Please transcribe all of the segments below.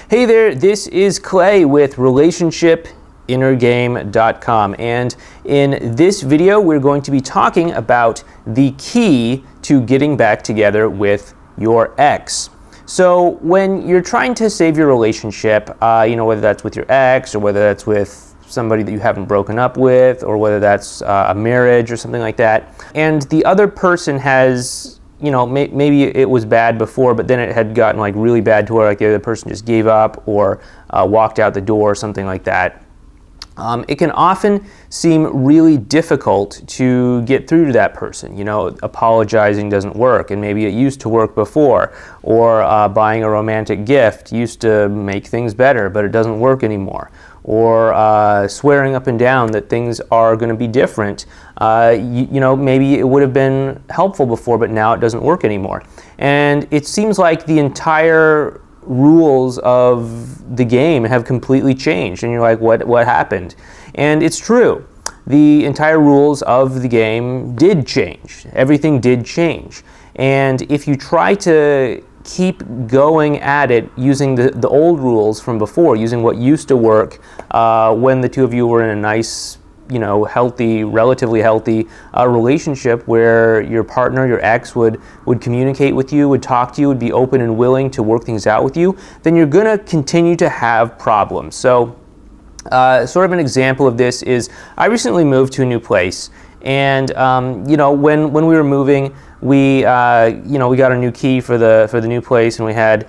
Hey there, this is Clay with RelationshipInnerGame.com, and in this video we're going to be talking about the key to getting back together with your ex. So when you're trying to save your relationship, whether that's with your ex or whether that's with somebody that you haven't broken up with, or whether that's a marriage or something like that, and the other person has, maybe it was bad before, but then it had gotten like really bad to where like the other person just gave up or walked out the door or something like that. It can often seem really difficult to get through to that person. Apologizing doesn't work, and maybe it used to work before, or buying a romantic gift used to make things better, but it doesn't work anymore. Or swearing up and down that things are going to be different. Maybe it would have been helpful before, but now it doesn't work anymore. And it seems like the entire rules of the game have completely changed, and you're like, what happened? And it's true. The entire rules of the game did change. Everything did change. And if you try to keep going at it using the old rules from before, using what used to work when the two of you were in a nice, relatively healthy relationship where your partner, your ex, would communicate with you, would talk to you, would be open and willing to work things out with you, then you're going to continue to have problems. So sort of an example of this is I recently moved to a new place, and when we were moving, we got a new key for the new place, and we had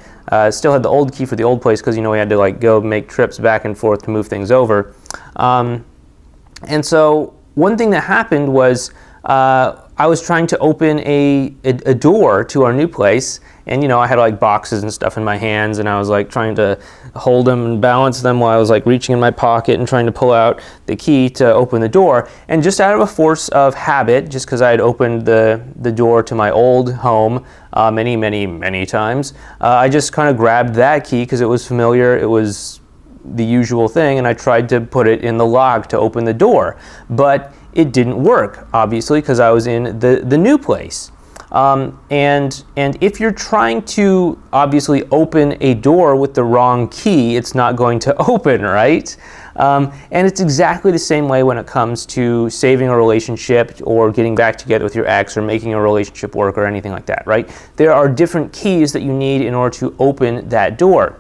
still had the old key for the old place because we had to go make trips back and forth to move things over. And so one thing that happened was I was trying to open a door to our new place, and I had boxes and stuff in my hands, and I was trying to hold them and balance them while I was reaching in my pocket and trying to pull out the key to open the door. And just out of a force of habit, just because I had opened the door to my old home many times, I just kind of grabbed that key because it was familiar, it was the usual thing, and I tried to put it in the lock to open the door. But it didn't work, obviously, because I was in the new place. And if you're trying to obviously open a door with the wrong key, it's not going to open, right? And it's exactly the same way when it comes to saving a relationship or getting back together with your ex or making a relationship work or anything like that, right? There are different keys that you need in order to open that door.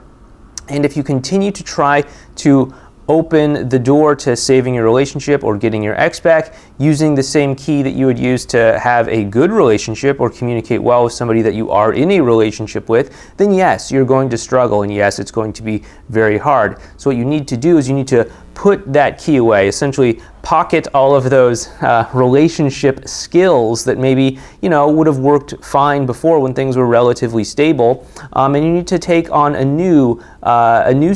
And if you continue to try to open the door to saving your relationship or getting your ex back using the same key that you would use to have a good relationship or communicate well with somebody that you are in a relationship with, then yes, you're going to struggle, and yes, it's going to be very hard. So what you need to do is you need to put that key away, essentially pocket all of those relationship skills that maybe would have worked fine before when things were relatively stable, and you need to take on a new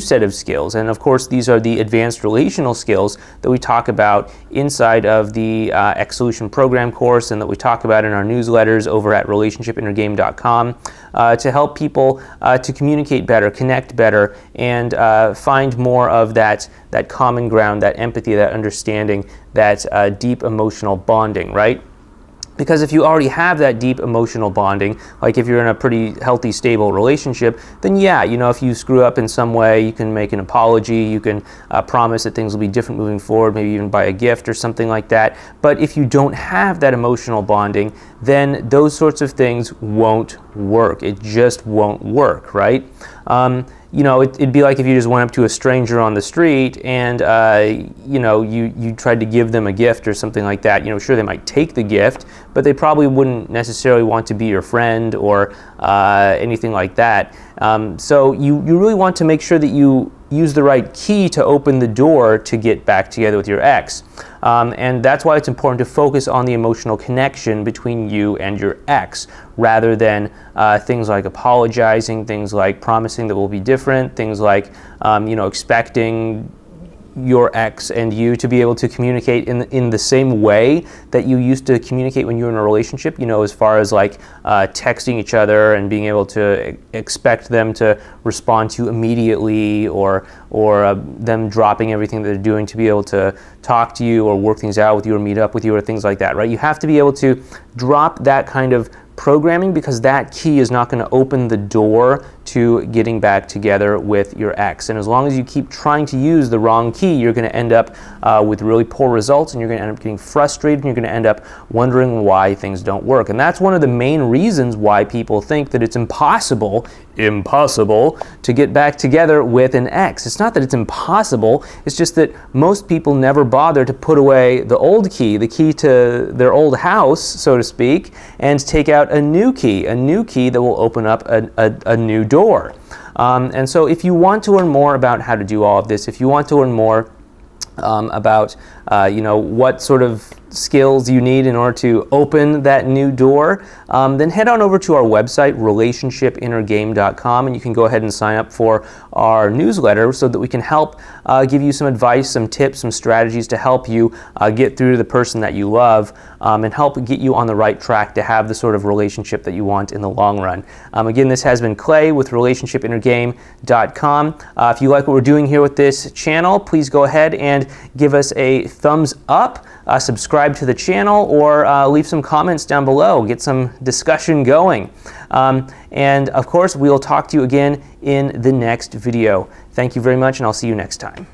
set of skills. And of course, these are the advanced relational skills that we talk about inside of the X Solution program course, and that we talk about in our newsletters over at RelationshipInnerGame.com to help people to communicate better, connect better, and find more of that common ground, that empathy, that understanding, that deep emotional bonding, right? Because if you already have that deep emotional bonding, like if you're in a pretty healthy, stable relationship, then yeah, if you screw up in some way, you can make an apology, you can promise that things will be different moving forward, maybe even buy a gift or something like that. But if you don't have that emotional bonding, then those sorts of things won't work. It just won't work, right? It'd be like if you just went up to a stranger on the street and, you tried to give them a gift or something like that. Sure, they might take the gift, but they probably wouldn't necessarily want to be your friend or anything like that. So you really want to make sure that you use the right key to open the door to get back together with your ex. And that's why it's important to focus on the emotional connection between you and your ex, rather than things like apologizing, things like promising that we'll be different, things like expecting your ex and you to be able to communicate in the same way that you used to communicate when you were in a relationship, as far as texting each other and being able to expect them to respond to you immediately, or them dropping everything that they're doing to be able to talk to you or work things out with you or meet up with you or things like that, right? You have to be able to drop that kind of programming, because that key is not going to open the door to getting back together with your ex. And as long as you keep trying to use the wrong key, you're going to end up with really poor results, and you're going to end up getting frustrated, and you're going to end up wondering why things don't work. And that's one of the main reasons why people think that it's impossible to get back together with an ex. It's not that it's impossible, it's just that most people never bother to put away the old key, the key to their old house, so to speak, and take out a new key that will open up a new door. And so if you want to learn more about how to do all of this, if you want to learn more about what sort of skills you need in order to open that new door, then head on over to our website, relationshipinnergame.com, and you can go ahead and sign up for our newsletter so that we can help give you some advice, some tips, some strategies to help you get through to the person that you love, and help get you on the right track to have the sort of relationship that you want in the long run. Again, this has been Clay with relationshipinnergame.com. If you like what we're doing here with this channel, please go ahead and give us a thumbs up, subscribe to the channel, or leave some comments down below. Get some discussion going. And of course, we'll talk to you again in the next video. Thank you very much, and I'll see you next time.